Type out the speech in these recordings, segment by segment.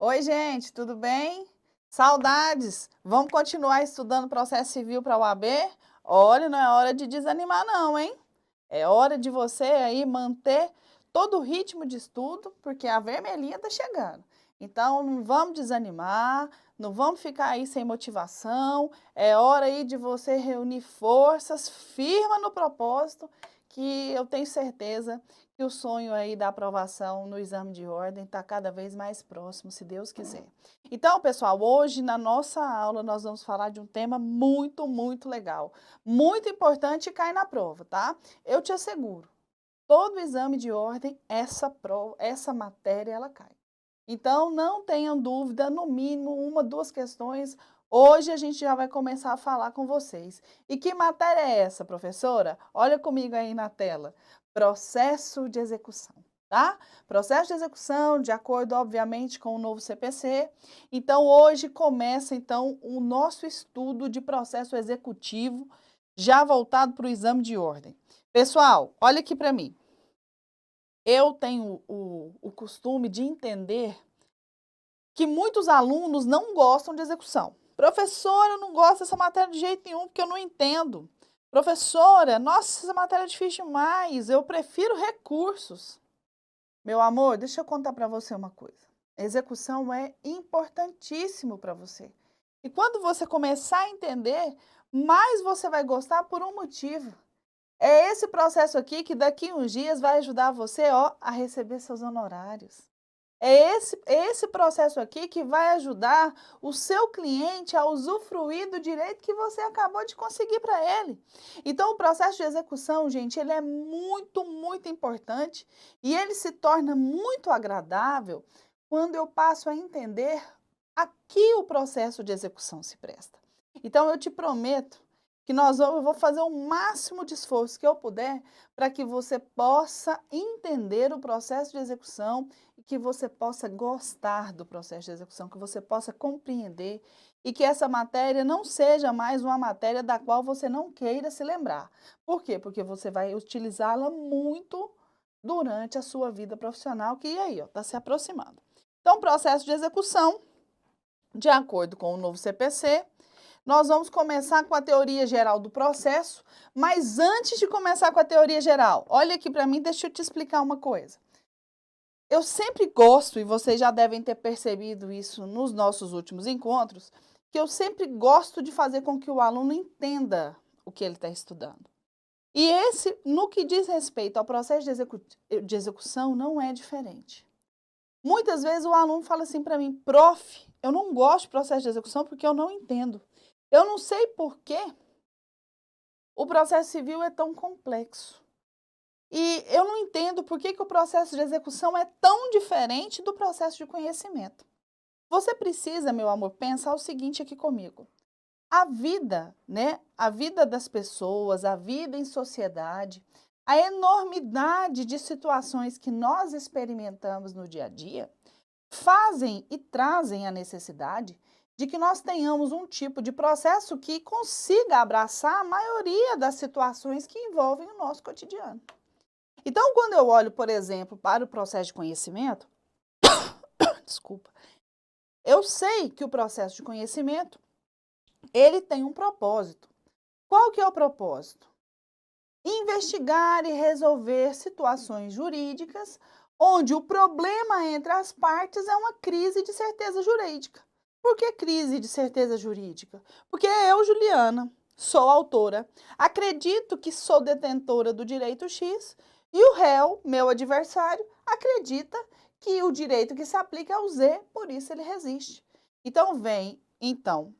Oi, gente, tudo bem? Saudades! Vamos continuar estudando processo civil para a OAB? Olha, não é hora de desanimar não, hein? É hora de você aí manter todo o ritmo de estudo, porque a vermelhinha está chegando. Então, não vamos desanimar, não vamos ficar aí sem motivação. É hora aí de você reunir forças, firma no propósito, que eu tenho certeza que o sonho aí da aprovação no exame de ordem está cada vez mais próximo, se Deus quiser. Então, pessoal, hoje na nossa aula nós vamos falar de um tema muito legal, muito importante e cai na prova, tá? Eu te asseguro, todo exame de ordem, essa matéria, ela cai. Então, não tenham dúvida, no mínimo, uma, duas questões. Hoje a gente já vai começar a falar com vocês. E que matéria é essa, professora? Olha comigo aí na tela. Processo de execução, tá? Processo de execução, de acordo, obviamente, com o novo CPC. Então, hoje começa, então, o nosso estudo de processo executivo, já voltado para o exame de ordem. Pessoal, olha aqui para mim. Eu tenho o costume de entender que muitos alunos não gostam de execução. Professora, eu não gosto dessa matéria de jeito nenhum, porque eu não entendo. Professora, nossa, essa matéria é difícil demais, eu prefiro recursos. Meu amor, deixa eu contar para você uma coisa. A execução é importantíssimo para você. E quando você começar a entender, mais você vai gostar por um motivo. É esse processo aqui que daqui uns dias vai ajudar você, ó, a receber seus honorários. É esse processo aqui que vai ajudar o seu cliente a usufruir do direito que você acabou de conseguir para ele. Então, o processo de execução, gente, ele é muito importante e ele se torna muito agradável quando eu passo a entender a que o processo de execução se presta. Então, eu te prometo que eu vou fazer o máximo de esforço que eu puder para que você possa entender o processo de execução e que você possa gostar do processo de execução, que você possa compreender e que essa matéria não seja mais uma matéria da qual você não queira se lembrar. Por quê? Porque você vai utilizá-la muito durante a sua vida profissional, que aí, ó, está se aproximando. Então, processo de execução, de acordo com o novo CPC, nós vamos começar com a teoria geral do processo, mas antes de começar com a teoria geral, olha aqui para mim, deixa eu te explicar uma coisa. Eu sempre gosto, e vocês já devem ter percebido isso nos nossos últimos encontros, que eu sempre gosto de fazer com que o aluno entenda o que ele está estudando. E esse, no que diz respeito ao processo de execução, não é diferente. Muitas vezes o aluno fala assim para mim, prof, eu não gosto de processo de execução porque eu não entendo. Eu não sei por quê o processo civil é tão complexo. E eu não entendo por que o processo de execução é tão diferente do processo de conhecimento. Você precisa, meu amor, pensar o seguinte aqui comigo. A vida, né? A vida das pessoas, a vida em sociedade, a enormidade de situações que nós experimentamos no dia a dia, fazem e trazem a necessidade de que nós tenhamos um tipo de processo que consiga abraçar a maioria das situações que envolvem o nosso cotidiano. Então, quando eu olho, por exemplo, para o processo de conhecimento, desculpa, eu sei que o processo de conhecimento, ele tem um propósito. Qual que é o propósito? Investigar e resolver situações jurídicas onde o problema entre as partes é uma crise de certeza jurídica. Por que crise de certeza jurídica? Porque eu, Juliana, sou autora, acredito que sou detentora do direito X e o réu, meu adversário, acredita que o direito que se aplica é o Z, por isso ele resiste. Então vem,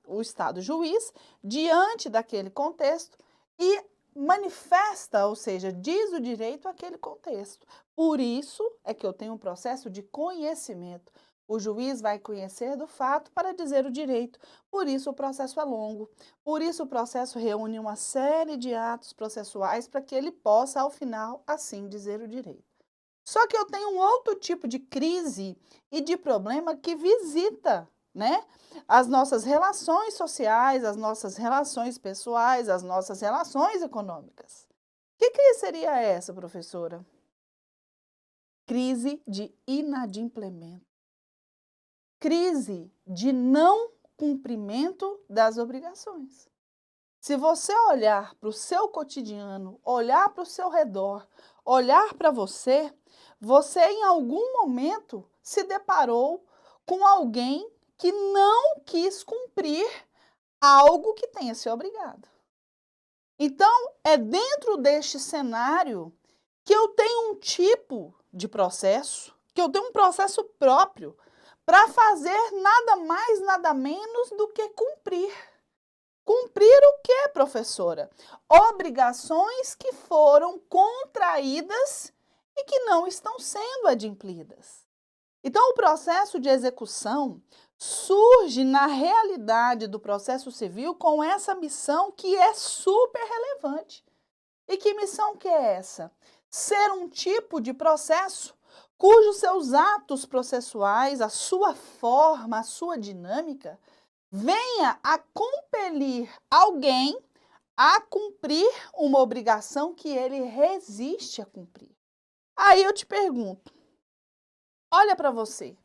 o Estado juiz, diante daquele contexto e manifesta, ou seja, diz o direito àquele contexto. Por isso é que eu tenho um processo de conhecimento. O juiz vai conhecer do fato para dizer o direito. Por isso o processo é longo. Por isso o processo reúne uma série de atos processuais para que ele possa, ao final, assim dizer o direito. Só que eu tenho um outro tipo de crise e de problema que visita, né, as nossas relações sociais, as nossas relações pessoais, as nossas relações econômicas. Que crise seria essa, professora? Crise de inadimplemento. crise de não cumprimento das obrigações. Se você olhar para o seu cotidiano, olhar para o seu redor, olhar para você, você em algum momento se deparou com alguém que não quis cumprir algo que tenha se obrigado. Então, é dentro deste cenário que eu tenho um tipo de processo, que eu tenho um processo próprio para fazer nada mais, nada menos do que cumprir. Cumprir o quê, professora? Obrigações que foram contraídas e que não estão sendo adimplidas. Então, o processo de execução surge na realidade do processo civil com essa missão que é super relevante. E que missão que é essa? Ser um tipo de processo cujos seus atos processuais, a sua forma, a sua dinâmica, venha a compelir alguém a cumprir uma obrigação que ele resiste a cumprir. Aí eu te pergunto, olha para você.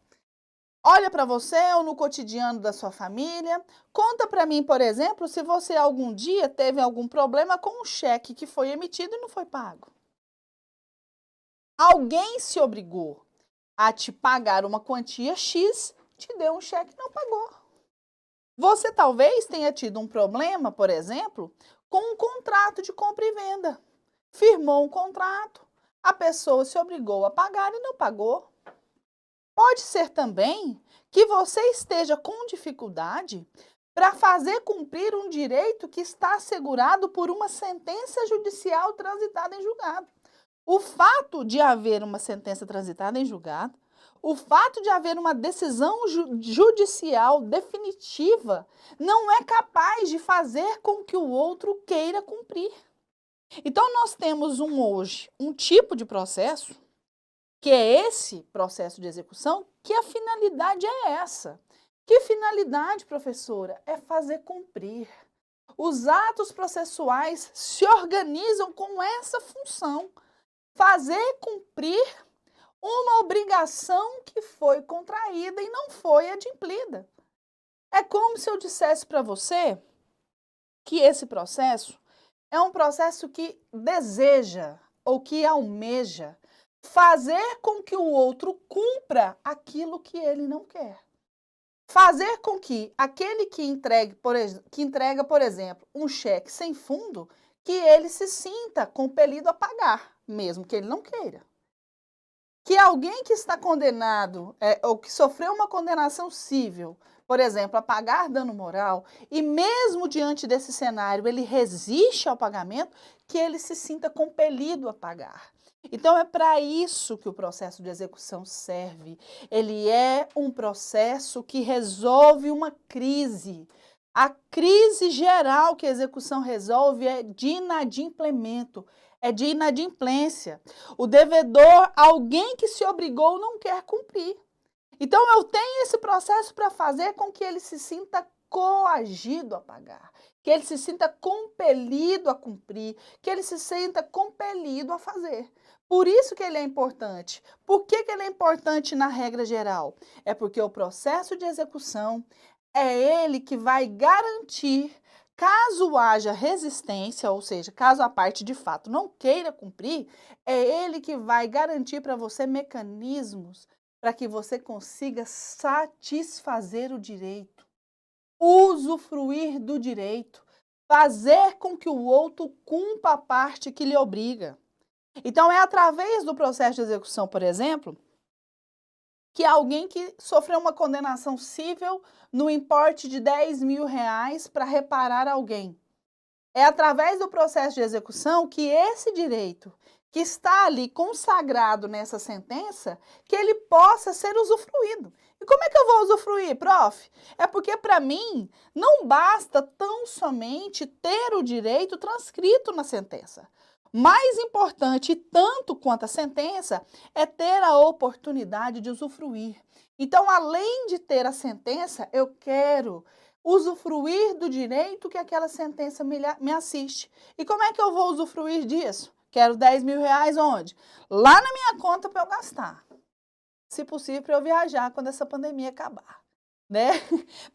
Olha para você ou no cotidiano da sua família. Conta para mim, por exemplo, se você algum dia teve algum problema com um cheque que foi emitido e não foi pago. Alguém se obrigou a te pagar uma quantia X, te deu um cheque e não pagou. Você talvez tenha tido um problema, por exemplo, com um contrato de compra e venda. Firmou um contrato, a pessoa se obrigou a pagar e não pagou. Pode ser também que você esteja com dificuldade para fazer cumprir um direito que está assegurado por uma sentença judicial transitada em julgado. O fato de haver uma sentença transitada em julgado, o fato de haver uma decisão judicial definitiva, não é capaz de fazer com que o outro queira cumprir. Então, nós temos hoje um tipo de processo, que é esse processo de execução, que a finalidade é essa. Que finalidade, professora? É fazer cumprir. Os atos processuais se organizam com essa função. Fazer cumprir uma obrigação que foi contraída e não foi adimplida. É como se eu dissesse para você que esse processo é um processo que deseja ou que almeja fazer com que o outro cumpra aquilo que ele não quer. Fazer com que aquele que entrega, por exemplo, um cheque sem fundo, que ele se sinta compelido a pagar, mesmo que ele não queira. Que alguém que está condenado ou que sofreu uma condenação civil, por exemplo, a pagar dano moral, e mesmo diante desse cenário ele resiste ao pagamento, que ele se sinta compelido a pagar. Então, é para isso que o processo de execução serve. Ele é um processo que resolve uma crise. A crise geral que a execução resolve é de inadimplemento, é de inadimplência. O devedor, alguém que se obrigou, não quer cumprir. Então, eu tenho esse processo para fazer com que ele se sinta coagido a pagar, que ele se sinta compelido a cumprir, que ele se sinta compelido a fazer. Por isso que ele é importante. Por que ele é importante na regra geral? É porque o processo de execução é ele que vai garantir, caso haja resistência, ou seja, caso a parte de fato não queira cumprir, é ele que vai garantir para você mecanismos para que você consiga satisfazer o direito, usufruir do direito, fazer com que o outro cumpra a parte que lhe obriga. Então, é através do processo de execução, por exemplo, que alguém que sofreu uma condenação civil no importe de R$10.000 para reparar alguém. É através do processo de execução que esse direito que está ali consagrado nessa sentença, que ele possa ser usufruído. E como é que eu vou usufruir, prof? É porque, para mim, não basta tão somente ter o direito transcrito na sentença. Mais importante, tanto quanto a sentença, é ter a oportunidade de usufruir. Então, além de ter a sentença, eu quero usufruir do direito que aquela sentença me assiste. E como é que eu vou usufruir disso? Quero R$10.000 onde? Lá na minha conta para eu gastar. Se possível, para eu viajar quando essa pandemia acabar. né?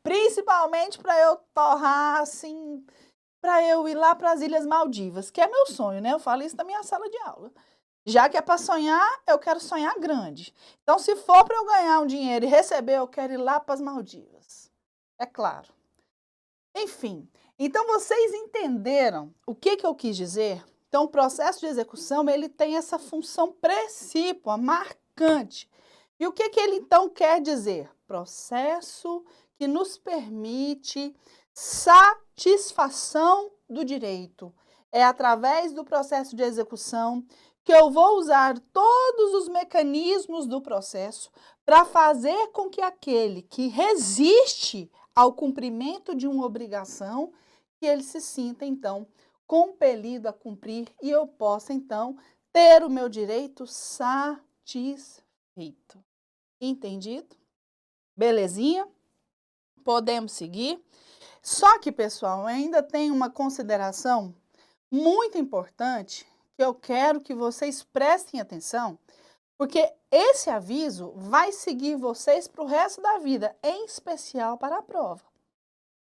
Principalmente para eu torrar, assim, para eu ir lá para as Ilhas Maldivas, que é meu sonho, né? Eu falo isso na minha sala de aula. Já que é para sonhar, eu quero sonhar grande. Então, se for para eu ganhar um dinheiro e receber, eu quero ir lá para as Maldivas. É claro. Enfim, então vocês entenderam o que eu quis dizer? Então, o processo de execução, ele tem essa função precípua, marcante. E o que ele então quer dizer? Processo que nos permite satisfação do direito. É através do processo de execução que eu vou usar todos os mecanismos do processo para fazer com que aquele que resiste ao cumprimento de uma obrigação, que ele se sinta, então, compelido a cumprir e eu possa, então, ter o meu direito satisfeito. Entendido? Belezinha? Podemos seguir? Só que, pessoal, ainda tem uma consideração muito importante que eu quero que vocês prestem atenção, porque esse aviso vai seguir vocês para o resto da vida, em especial para a prova.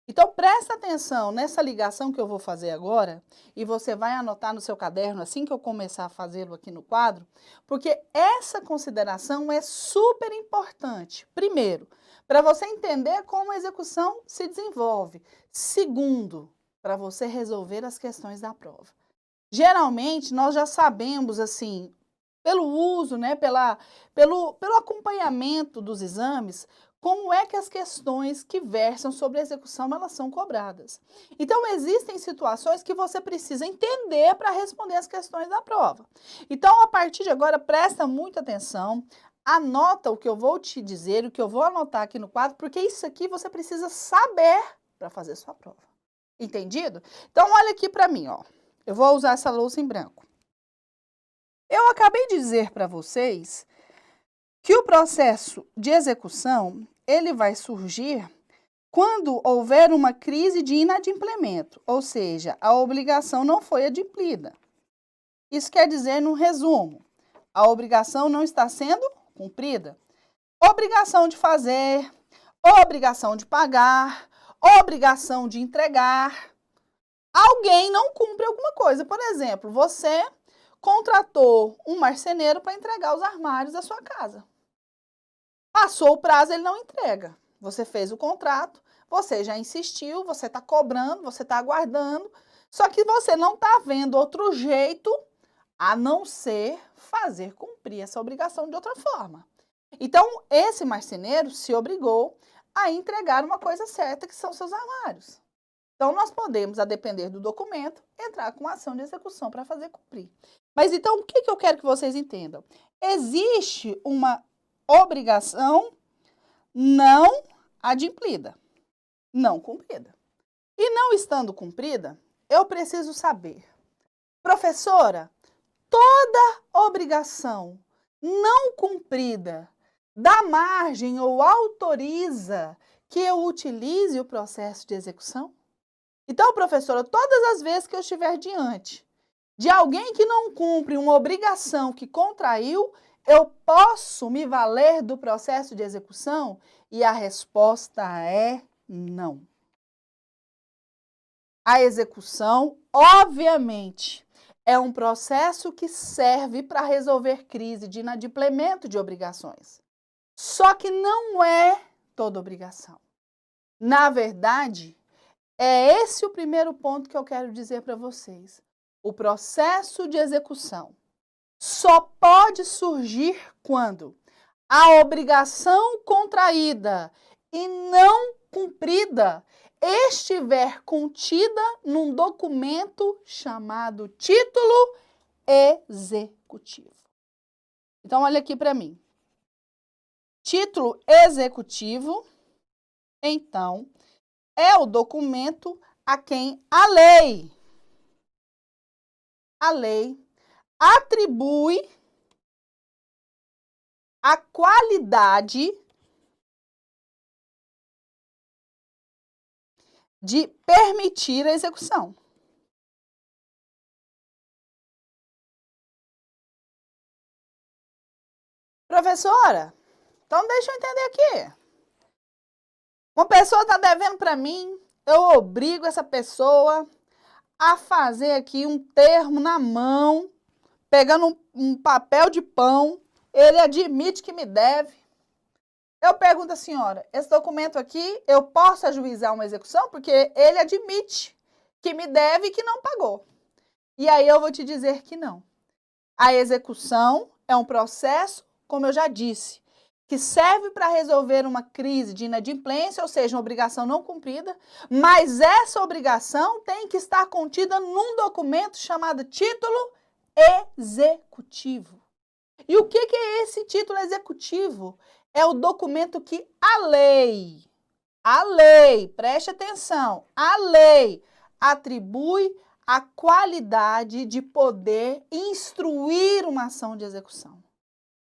Então, presta atenção nessa ligação que eu vou fazer agora, e você vai anotar no seu caderno assim que eu começar a fazê-lo aqui no quadro, porque essa consideração é super importante. Primeiro, para você entender como a execução se desenvolve. Segundo, para você resolver as questões da prova. Geralmente, nós já sabemos, assim, pelo uso, né, pelo acompanhamento dos exames, como é que as questões que versam sobre a execução, elas são cobradas. Então, existem situações que você precisa entender para responder as questões da prova. Então, a partir de agora, presta muita atenção, anota o que eu vou te dizer, o que eu vou anotar aqui no quadro, porque isso aqui você precisa saber para fazer sua prova. Entendido? Então, olha aqui para mim, ó. Eu vou usar essa louça em branco. Eu acabei de dizer para vocês que o processo de execução, ele vai surgir quando houver uma crise de inadimplemento, ou seja, a obrigação não foi adimplida. Isso quer dizer, no resumo, a obrigação não está sendo cumprida. Obrigação de fazer, obrigação de pagar, obrigação de entregar. Alguém não cumpre alguma coisa. Por exemplo, você contratou um marceneiro para entregar os armários da sua casa. Passou o prazo, ele não entrega. Você fez o contrato, você já insistiu, você está cobrando, você está aguardando, só que você não está vendo outro jeito a não ser fazer cumprir essa obrigação de outra forma. Então, esse marceneiro se obrigou a entregar uma coisa certa, que são seus armários. Então, nós podemos, a depender do documento, entrar com ação de execução para fazer cumprir. Mas então, o que eu quero que vocês entendam? Existe uma obrigação não adimplida, não cumprida. E não estando cumprida, eu preciso saber, professora, toda obrigação não cumprida dá margem ou autoriza que eu utilize o processo de execução? Então, professora, todas as vezes que eu estiver diante de alguém que não cumpre uma obrigação que contraiu, eu posso me valer do processo de execução? E a resposta é não. A execução, obviamente, é um processo que serve para resolver crise de inadimplemento de obrigações. Só que não é toda obrigação. Na verdade, é esse o primeiro ponto que eu quero dizer para vocês. O processo de execução só pode surgir quando a obrigação contraída e não cumprida estiver contida num documento chamado título executivo. Então, olha aqui para mim. Título executivo, então, é o documento a quem a lei atribui a qualidade de permitir a execução. Professora, então deixa eu entender aqui. Uma pessoa está devendo para mim, eu obrigo essa pessoa a fazer aqui um termo na mão, pegando um papel de pão, ele admite que me deve. Eu pergunto à senhora, esse documento aqui, eu posso ajuizar uma execução? Porque ele admite que me deve e que não pagou. E aí eu vou te dizer que não. A execução é um processo, como eu já disse, que serve para resolver uma crise de inadimplência, ou seja, uma obrigação não cumprida, mas essa obrigação tem que estar contida num documento chamado título executivo. E o que é esse título executivo? É o documento que a lei, preste atenção, a lei atribui a qualidade de poder instruir uma ação de execução.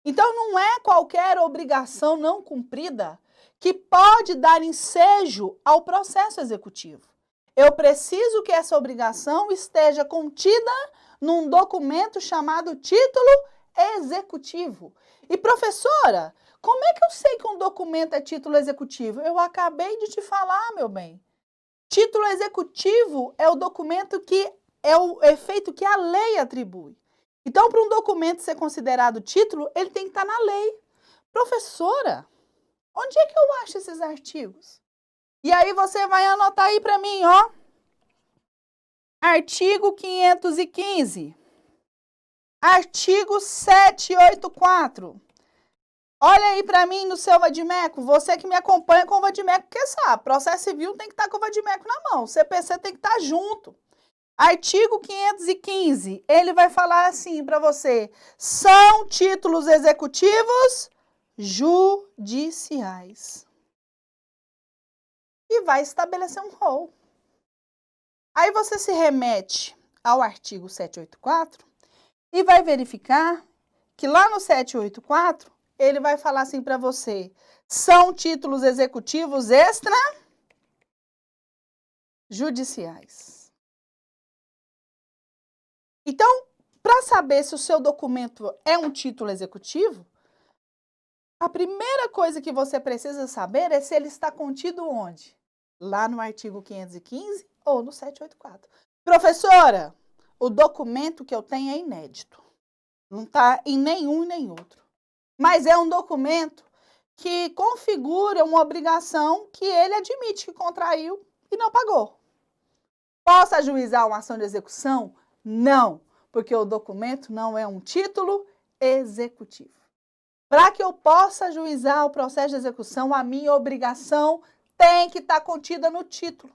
Então, não é qualquer obrigação não cumprida que pode dar ensejo ao processo executivo. Eu preciso que essa obrigação esteja contida num documento chamado título executivo. E, professora, como é que eu sei que um documento é título executivo? Eu acabei de te falar, meu bem. Título executivo é o documento que é o efeito que a lei atribui. Então, para um documento ser considerado título, ele tem que estar na lei. Professora, onde é que eu acho esses artigos? E aí você vai anotar aí para mim, ó. Artigo 515. Artigo 784. Olha aí para mim no seu vadimeco, você que me acompanha com o vadimeco, porque sabe, processo civil tem que estar com o vadimeco na mão, o CPC tem que estar junto. Artigo 515, ele vai falar assim para você, são títulos executivos judiciais. E vai estabelecer um rol. Aí você se remete ao artigo 784 e vai verificar que lá no 784, ele vai falar assim para você, são títulos executivos extrajudiciais. Então, para saber se o seu documento é um título executivo, a primeira coisa que você precisa saber é se ele está contido onde? Lá no artigo 515 ou no 784. Professora, o documento que eu tenho é inédito. Não está em nenhum nem outro. Mas é um documento que configura uma obrigação que ele admite que contraiu e não pagou. Posso ajuizar uma ação de execução? Não, porque o documento não é um título executivo. Para que eu possa ajuizar o processo de execução, a minha obrigação tem que estar contida no título.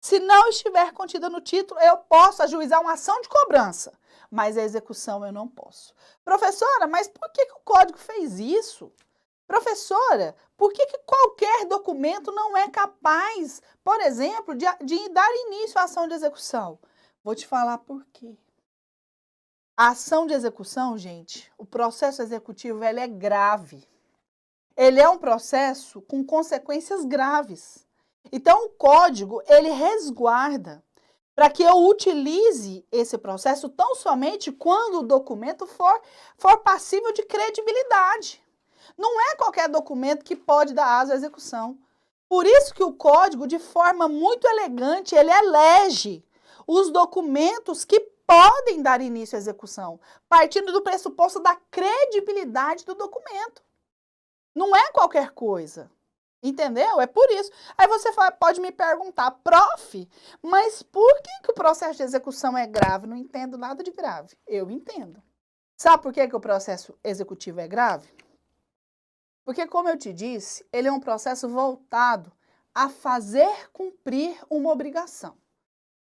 Se não estiver contida no título, eu posso ajuizar uma ação de cobrança, mas a execução eu não posso. Professora, mas por que o Código fez isso? Professora, por que qualquer documento não é capaz, por exemplo, de dar início à ação de execução? Vou te falar por quê. A ação de execução, gente, o processo executivo, ele é grave. Ele é um processo com consequências graves. Então, o código, ele resguarda para que eu utilize esse processo tão somente quando o documento for passível de credibilidade. Não é qualquer documento que pode dar asa à execução. Por isso que o código, de forma muito elegante, ele elege os documentos que podem dar início à execução, partindo do pressuposto da credibilidade do documento. Não é qualquer coisa, entendeu? É por isso. Aí você pode me perguntar, prof, mas por que o processo de execução é grave? Não entendo nada de grave. Eu entendo. Sabe por que o processo executivo é grave? Porque, como eu te disse, ele é um processo voltado a fazer cumprir uma obrigação,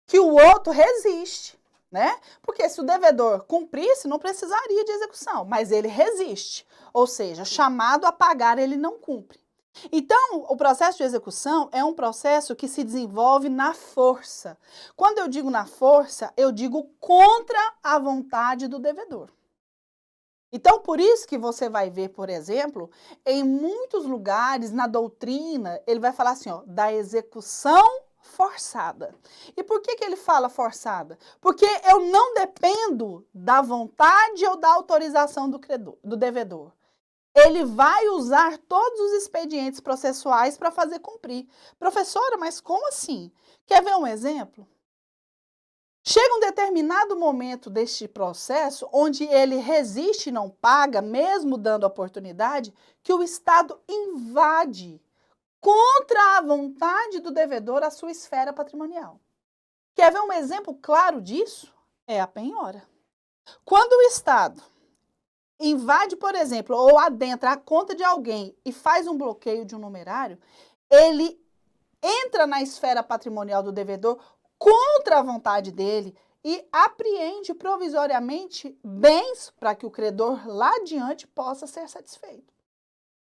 que o outro resiste, né? Porque se o devedor cumprisse, não precisaria de execução, mas ele resiste, ou seja, chamado a pagar, ele não cumpre. Então, o processo de execução é um processo que se desenvolve na força. Quando eu digo na força, eu digo contra a vontade do devedor. Então, por isso que você vai ver, por exemplo, em muitos lugares na doutrina, ele vai falar assim, ó, da execução forçada. E por que ele fala forçada? Porque eu não dependo da vontade ou da autorização do devedor. ele vai usar todos os expedientes processuais para fazer cumprir. Professora, mas como assim? Quer ver um exemplo? Chega um determinado momento deste processo, onde ele resiste e não paga, mesmo dando oportunidade, que o Estado invade, contra a vontade do devedor, a sua esfera patrimonial. Quer ver um exemplo claro disso? É a penhora. Quando o Estado invade, por exemplo, ou adentra a conta de alguém e faz um bloqueio de um numerário, ele entra na esfera patrimonial do devedor contra a vontade dele e apreende provisoriamente bens para que o credor lá adiante possa ser satisfeito.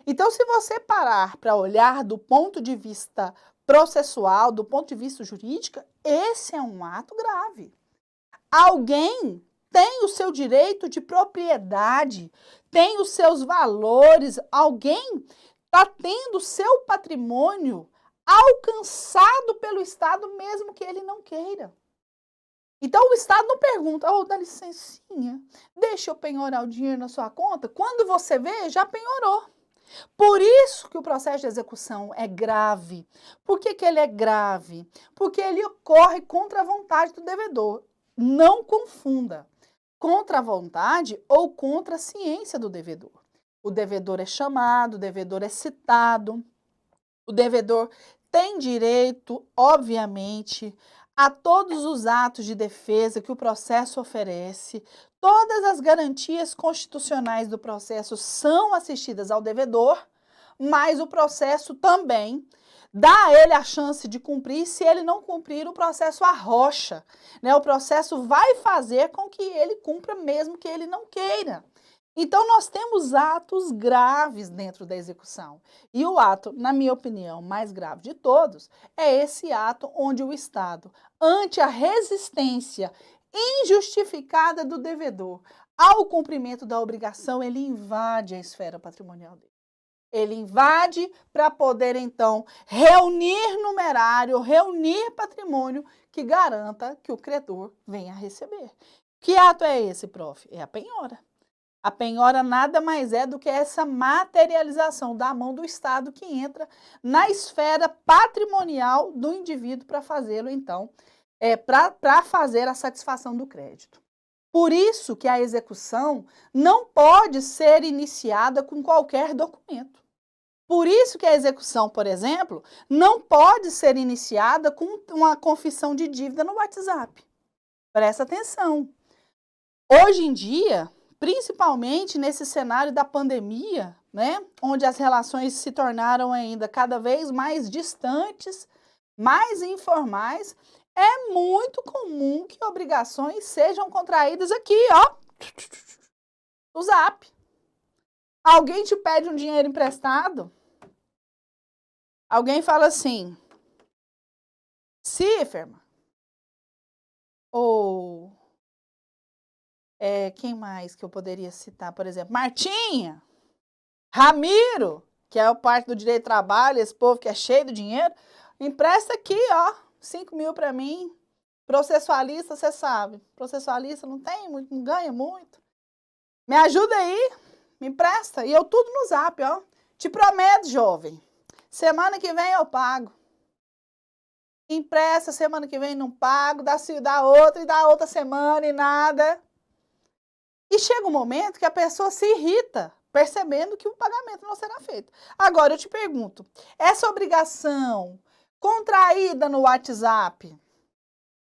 Então, se você parar para olhar do ponto de vista processual, do ponto de vista jurídico, esse é um ato grave. Alguém tem o seu direito de propriedade, tem os seus valores, alguém está tendo o seu patrimônio alcançado pelo Estado, mesmo que ele não queira. Então, o Estado não pergunta, dá licencinha, deixa eu penhorar o dinheiro na sua conta. Quando você vê, já penhorou. Por isso que o processo de execução é grave. Por que ele é grave? Porque ele ocorre contra a vontade do devedor. Não confunda contra a vontade ou contra a ciência do devedor. O devedor é chamado, o devedor é citado, o devedor tem direito, obviamente, a todos os atos de defesa que o processo oferece. Todas as garantias constitucionais do processo são assistidas ao devedor, mas o processo também dá a ele a chance de cumprir. Se ele não cumprir, o processo arrocha, né? O processo vai fazer com que ele cumpra mesmo que ele não queira. Então, nós temos atos graves dentro da execução. E o ato, na minha opinião, mais grave de todos, é esse ato onde o Estado, ante a resistência injustificada do devedor ao cumprimento da obrigação, ele invade a esfera patrimonial dele. Ele invade para poder, então, reunir numerário, reunir patrimônio que garanta que o credor venha a receber. Que ato é esse, prof? É a penhora. A penhora nada mais é do que essa materialização da mão do Estado que entra na esfera patrimonial do indivíduo para fazê-lo, então, para fazer a satisfação do crédito. Por isso que a execução não pode ser iniciada com qualquer documento. Por isso que a execução, por exemplo, não pode ser iniciada com uma confissão de dívida no WhatsApp. Presta atenção. Hoje em dia, principalmente nesse cenário da pandemia, né, onde as relações se tornaram ainda cada vez mais distantes, mais informais, é muito comum que obrigações sejam contraídas aqui, ó, no Zap. Alguém te pede um dinheiro emprestado, alguém fala assim, Ciferma, ou quem mais que eu poderia citar, por exemplo, Martinha, Ramiro, que é o parte do direito do trabalho, esse povo que é cheio de dinheiro, empresta aqui, ó, 5 mil para mim. Processualista, você sabe, processualista não tem muito, não ganha muito. Me ajuda aí, me empresta. E eu tudo no Zap, ó. Te prometo, jovem, semana que vem eu pago. Empresta, semana que vem não pago, dá outra e dá outra semana e nada. E chega um momento que a pessoa se irrita, percebendo que o pagamento não será feito. Agora, eu te pergunto, essa obrigação contraída no WhatsApp,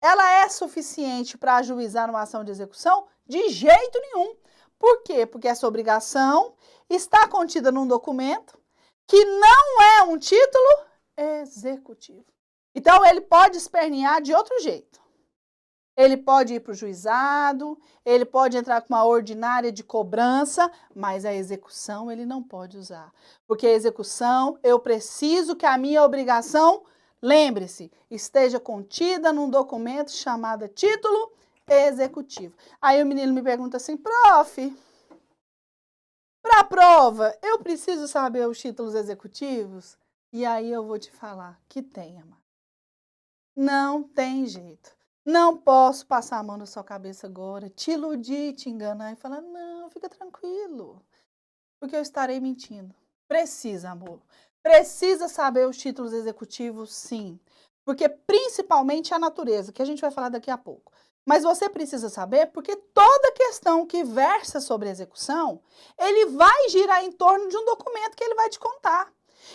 ela é suficiente para ajuizar uma ação de execução? De jeito nenhum. Por quê? Porque essa obrigação está contida num documento que não é um título executivo. Então, ele pode espernear de outro jeito. Ele pode ir para o juizado, ele pode entrar com uma ordinária de cobrança, mas a execução ele não pode usar. Porque a execução, eu preciso que a minha obrigação, lembre-se, esteja contida num documento chamado título executivo. Aí o menino me pergunta assim, prof, para a prova, eu preciso saber os títulos executivos? E aí eu vou te falar que tem, amado. Não tem jeito. Não posso passar a mão na sua cabeça agora, te iludir, te enganar e falar, não, fica tranquilo. Porque eu estarei mentindo. Precisa, amor. Precisa saber os títulos executivos, sim. Porque principalmente a natureza, que a gente vai falar daqui a pouco. Mas você precisa saber porque toda questão que versa sobre execução, ele vai girar em torno de um documento que ele vai te contar.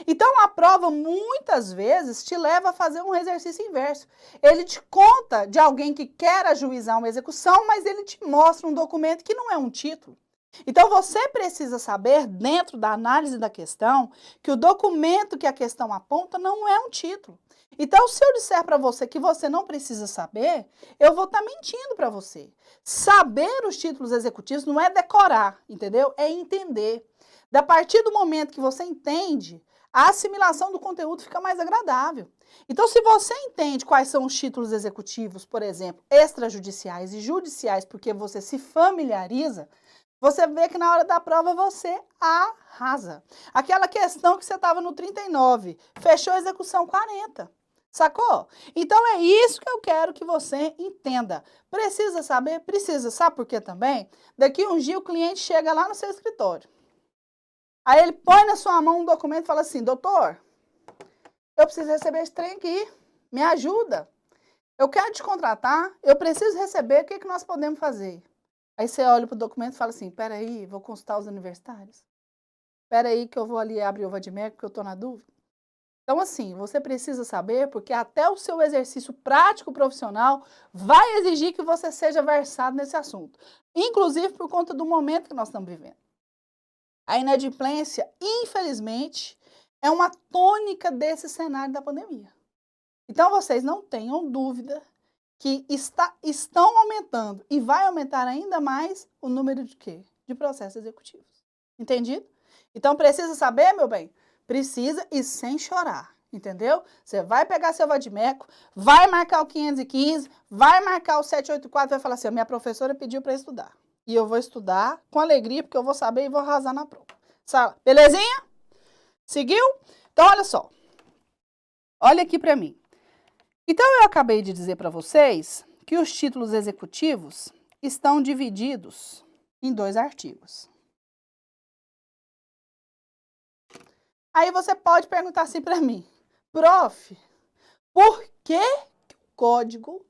Então, a prova, muitas vezes, te leva a fazer um exercício inverso. Ele te conta de alguém que quer ajuizar uma execução, mas ele te mostra um documento que não é um título. Então, você precisa saber, dentro da análise da questão, que o documento que a questão aponta não é um título. Então, se eu disser para você que você não precisa saber, eu vou estar mentindo para você. Saber os títulos executivos não é decorar, entendeu? É entender. A partir do momento que você entende, a assimilação do conteúdo fica mais agradável. Então, se você entende quais são os títulos executivos, por exemplo, extrajudiciais e judiciais, porque você se familiariza, você vê que na hora da prova você arrasa. Aquela questão que você estava no 39, fechou a execução 40. Sacou? Então é isso que eu quero que você entenda. Precisa saber? Precisa. Sabe por quê também? Daqui um dia o cliente chega lá no seu escritório. Aí ele põe na sua mão um documento e fala assim, doutor, eu preciso receber esse trem aqui, me ajuda. Eu quero te contratar, eu preciso receber, o que nós podemos fazer? Aí você olha para o documento e fala assim, peraí, vou consultar os universitários. Peraí que eu vou ali abrir o Vadmec porque eu estou na dúvida. Então, assim, você precisa saber, porque até o seu exercício prático profissional vai exigir que você seja versado nesse assunto. Inclusive por conta do momento que nós estamos vivendo. A inadimplência, infelizmente, é uma tônica desse cenário da pandemia. Então, vocês não tenham dúvida que estão aumentando e vai aumentar ainda mais o número de quê? De processos executivos. Entendido? Então, precisa saber, meu bem? Precisa e sem chorar, entendeu? Você vai pegar seu vadimeco, vai marcar o 515, vai marcar o 784, vai falar assim, a minha professora pediu para estudar. E eu vou estudar com alegria, porque eu vou saber e vou arrasar na prova. Belezinha? Seguiu? Então, olha só. Olha aqui para mim. Então, eu acabei de dizer para vocês que os títulos executivos estão divididos em 2 artigos. Aí você pode perguntar assim para mim, prof, por que o código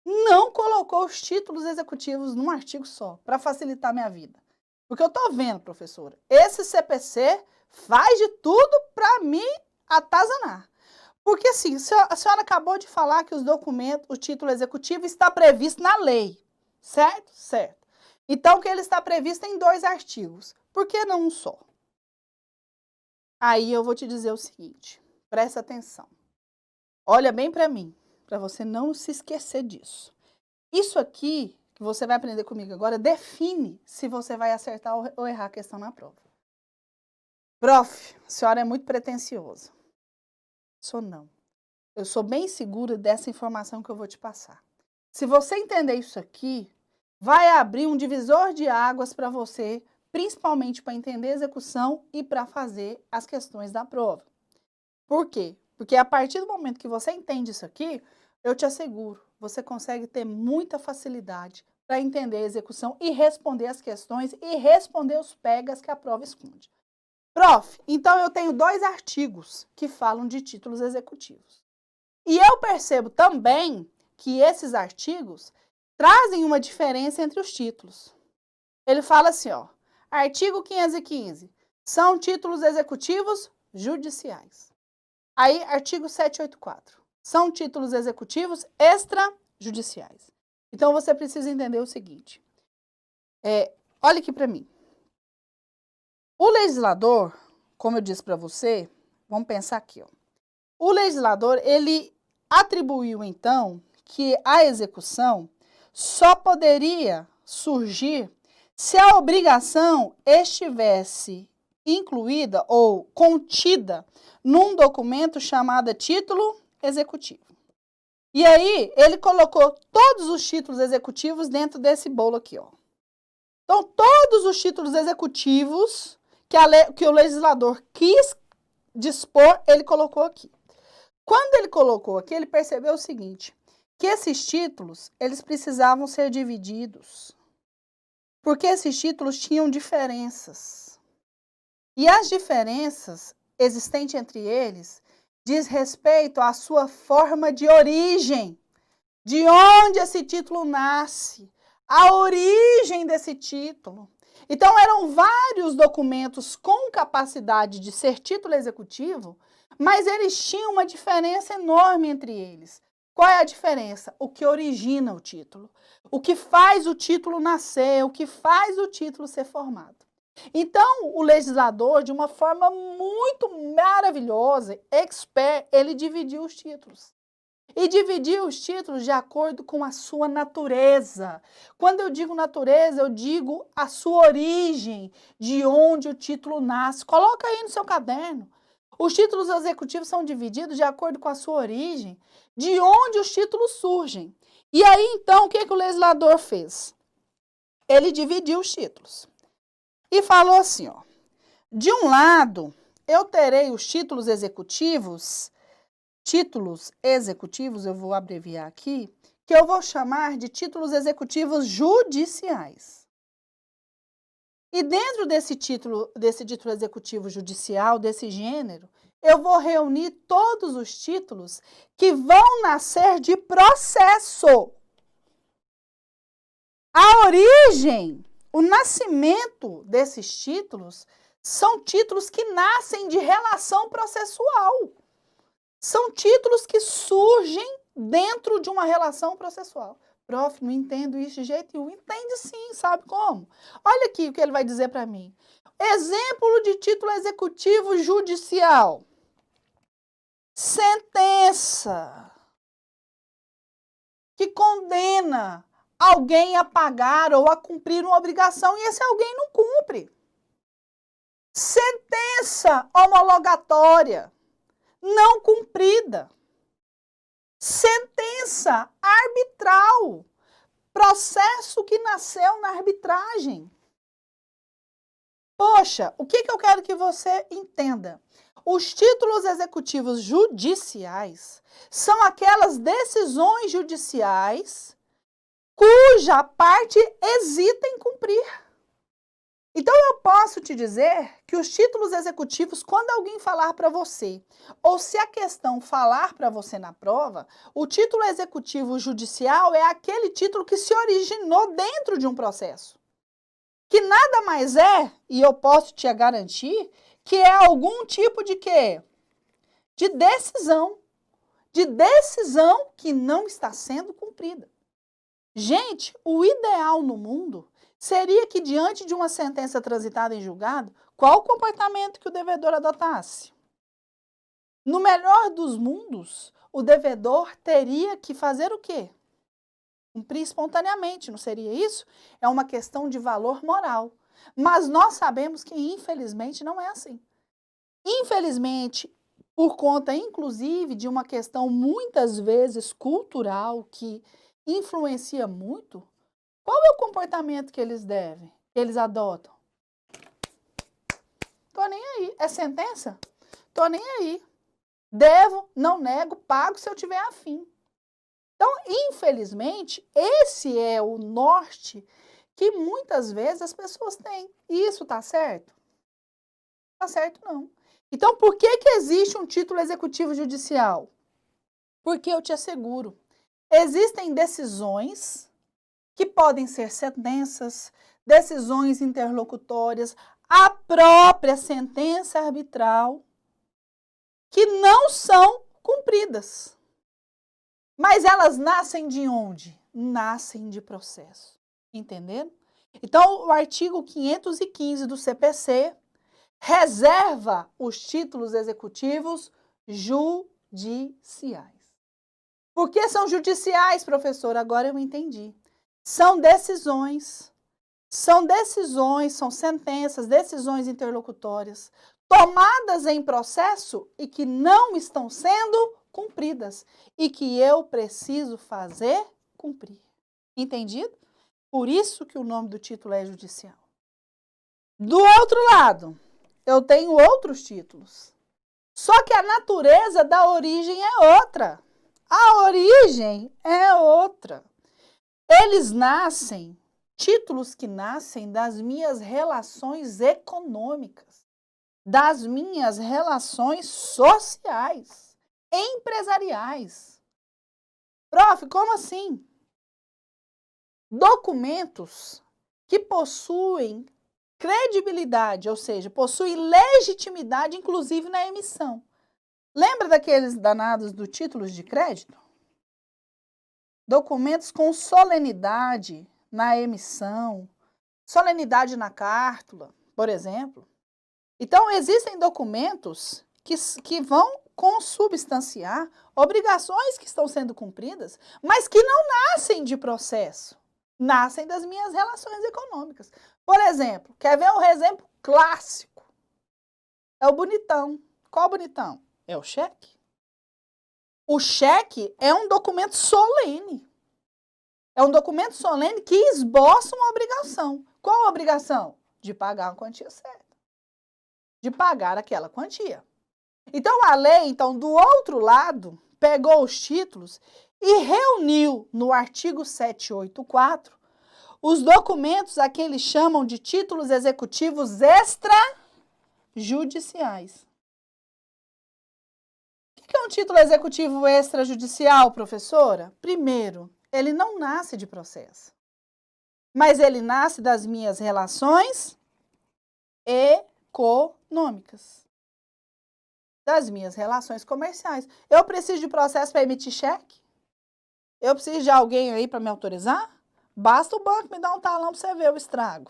não colocou os títulos executivos num artigo só, para facilitar a minha vida? Porque eu estou vendo, professora, esse CPC faz de tudo para me atazanar. Porque assim, a senhora acabou de falar que os documentos, o título executivo está previsto na lei, certo? Certo. Então, que ele está previsto em 2 artigos. Por que não um só? Aí eu vou te dizer o seguinte, presta atenção. Olha bem para mim, para você não se esquecer disso. Isso aqui, que você vai aprender comigo agora, define se você vai acertar ou errar a questão na prova. Prof, a senhora é muito pretensiosa. Sou não. Eu sou bem segura dessa informação que eu vou te passar. Se você entender isso aqui, vai abrir um divisor de águas para você, principalmente para entender a execução e para fazer as questões da prova. Por quê? Porque a partir do momento que você entende isso aqui, eu te asseguro, você consegue ter muita facilidade para entender a execução e responder as questões e responder os pegas que a prova esconde. Prof, então eu tenho 2 artigos que falam de títulos executivos. E eu percebo também que esses artigos trazem uma diferença entre os títulos. Ele fala assim, ó, artigo 515, são títulos executivos judiciais. Aí, artigo 784, são títulos executivos extrajudiciais. Então, você precisa entender o seguinte, olha aqui para mim. O legislador, como eu disse para você, vamos pensar aqui, ó. O legislador, ele atribuiu, então, que a execução só poderia surgir se a obrigação estivesse incluída ou contida num documento chamado título executivo. E aí, ele colocou todos os títulos executivos dentro desse bolo aqui, ó. Então, todos os títulos executivos que o legislador quis dispor, ele colocou aqui. Quando ele colocou aqui, ele percebeu o seguinte, que esses títulos, eles precisavam ser divididos, porque esses títulos tinham diferenças. E as diferenças existentes entre eles diz respeito à sua forma de origem, de onde esse título nasce, a origem desse título. Então, eram vários documentos com capacidade de ser título executivo, mas eles tinham uma diferença enorme entre eles. Qual é a diferença? O que origina o título, o que faz o título nascer, o que faz o título ser formado. Então, o legislador, de uma forma muito maravilhosa, expert, ele dividiu os títulos. E dividiu os títulos de acordo com a sua natureza. Quando eu digo natureza, eu digo a sua origem, de onde o título nasce. Coloca aí no seu caderno. Os títulos executivos são divididos de acordo com a sua origem, de onde os títulos surgem. E aí, então, o que o legislador fez? Ele dividiu os títulos. E falou assim, ó, de um lado, eu terei os títulos executivos, eu vou abreviar aqui, que eu vou chamar de títulos executivos judiciais. E dentro desse título executivo judicial, desse gênero, eu vou reunir todos os títulos que vão nascer de processo. A origem, o nascimento desses títulos são títulos que nascem de relação processual. São títulos que surgem dentro de uma relação processual. Prof, não entendo isso de jeito nenhum. Entende sim, sabe como? Olha aqui o que ele vai dizer para mim. Exemplo de título executivo judicial. Sentença que condena alguém a pagar ou a cumprir uma obrigação e esse alguém não cumpre. Sentença homologatória não cumprida. Sentença arbitral. Processo que nasceu na arbitragem. Poxa, o que eu quero que você entenda? Os títulos executivos judiciais são aquelas decisões judiciais cuja parte hesita em cumprir. Então, eu posso te dizer que os títulos executivos, quando alguém falar para você, ou se a questão falar para você na prova, o título executivo judicial é aquele título que se originou dentro de um processo. Que nada mais é, e eu posso te garantir, que é algum tipo de quê? De decisão. De decisão que não está sendo cumprida. Gente, o ideal no mundo seria que, diante de uma sentença transitada em julgado, qual o comportamento que o devedor adotasse? No melhor dos mundos, o devedor teria que fazer o quê? Cumprir espontaneamente, não seria isso? É uma questão de valor moral. Mas nós sabemos que, infelizmente, não é assim. Infelizmente, por conta, inclusive, de uma questão muitas vezes cultural que influencia muito, qual é o comportamento que eles adotam? Tô nem aí. É sentença? Tô nem aí. Devo, não nego, pago se eu tiver afim. Então, infelizmente, esse é o norte que muitas vezes as pessoas têm. E isso tá certo? Tá certo não. Então, por que existe um título executivo judicial? Porque eu te asseguro, existem decisões que podem ser sentenças, decisões interlocutórias, a própria sentença arbitral, que não são cumpridas. Mas elas nascem de onde? Nascem de processo. Entendendo? Então, o artigo 515 do CPC reserva os títulos executivos judiciais. Por que são judiciais, professor? Agora eu entendi. São decisões, são sentenças, decisões interlocutórias, tomadas em processo e que não estão sendo cumpridas e que eu preciso fazer cumprir. Entendido? Por isso que o nome do título é judicial. Do outro lado, eu tenho outros títulos. Só que a natureza da origem é outra. A origem é outra. Eles nascem, títulos que nascem das minhas relações econômicas. das minhas relações sociais, empresariais. Prof, como assim? Documentos que possuem credibilidade, ou seja, possuem legitimidade, inclusive na emissão. Lembra daqueles danados do títulos de crédito? Documentos com solenidade na emissão, solenidade na cártula, por exemplo. Então, existem documentos que vão consubstanciar obrigações que estão sendo cumpridas, mas que não nascem de processo, nascem das minhas relações econômicas. Por exemplo, quer ver um exemplo clássico? É o bonitão. Qual bonitão? É o cheque. O cheque é um documento solene. É um documento solene que esboça uma obrigação. Qual a obrigação? De pagar uma quantia certa. De pagar aquela quantia. Então, a lei, do outro lado, pegou os títulos e reuniu no artigo 784 os documentos a que eles chamam de títulos executivos extrajudiciais. O que é um título executivo extrajudicial, professora? Primeiro, ele não nasce de processo, mas ele nasce das minhas relações econômicas, das minhas relações comerciais. Eu preciso de processo para emitir cheque? Eu preciso de alguém aí para me autorizar? Basta o banco me dar um talão para você ver o estrago.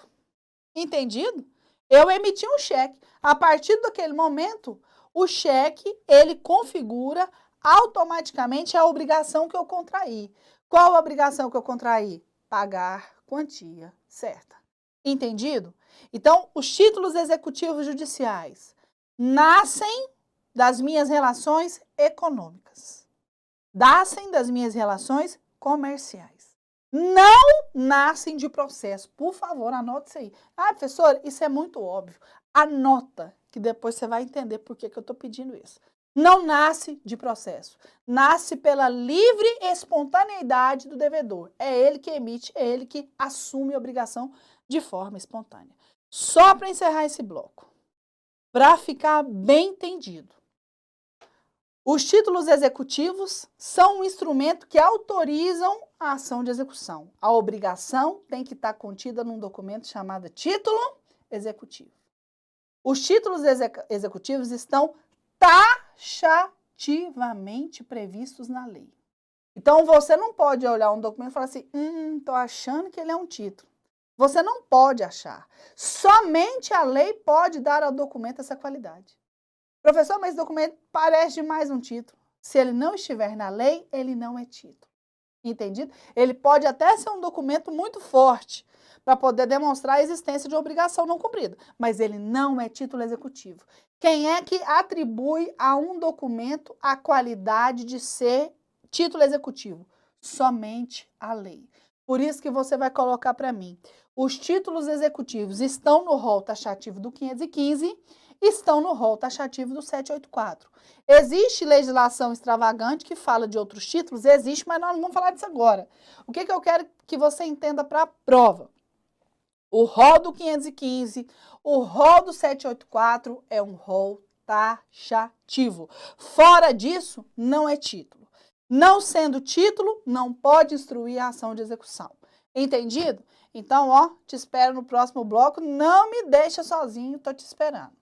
Entendido? Eu emiti um cheque. A partir daquele momento, o cheque, ele configura automaticamente a obrigação que eu contraí. Qual a obrigação que eu contraí? Pagar quantia certa. Entendido? Então, os títulos executivos judiciais nascem das minhas relações econômicas. Nascem das minhas relações comerciais. Não nascem de processo. Por favor, anote isso aí. Ah, professor, isso é muito óbvio. Anota, que depois você vai entender por que eu estou pedindo isso. Não nasce de processo. Nasce pela livre espontaneidade do devedor. É ele que emite, é ele que assume a obrigação de forma espontânea. Só para encerrar esse bloco, para ficar bem entendido. Os títulos executivos são um instrumento que autorizam a ação de execução. A obrigação tem que estar contida num documento chamado título executivo. Os títulos executivos estão taxativamente previstos na lei. Então, você não pode olhar um documento e falar assim, estou achando que ele é um título. Você não pode achar. Somente a lei pode dar ao documento essa qualidade. Professor, mas esse documento parece demais um título. Se ele não estiver na lei, ele não é título. Entendido? Ele pode até ser um documento muito forte para poder demonstrar a existência de uma obrigação não cumprida, mas ele não é título executivo. Quem é que atribui a um documento a qualidade de ser título executivo? Somente a lei. Por isso que você vai colocar para mim. Os títulos executivos estão no rol taxativo do 515, estão no rol taxativo do 784. Existe legislação extravagante que fala de outros títulos? Existe, mas nós não vamos falar disso agora. O que eu quero que você entenda para a prova? O rol do 515, o rol do 784 é um rol taxativo. Fora disso, não é título. Não sendo título, não pode instruir a ação de execução. Entendido? Então, te espero no próximo bloco. Não me deixa sozinho, estou te esperando.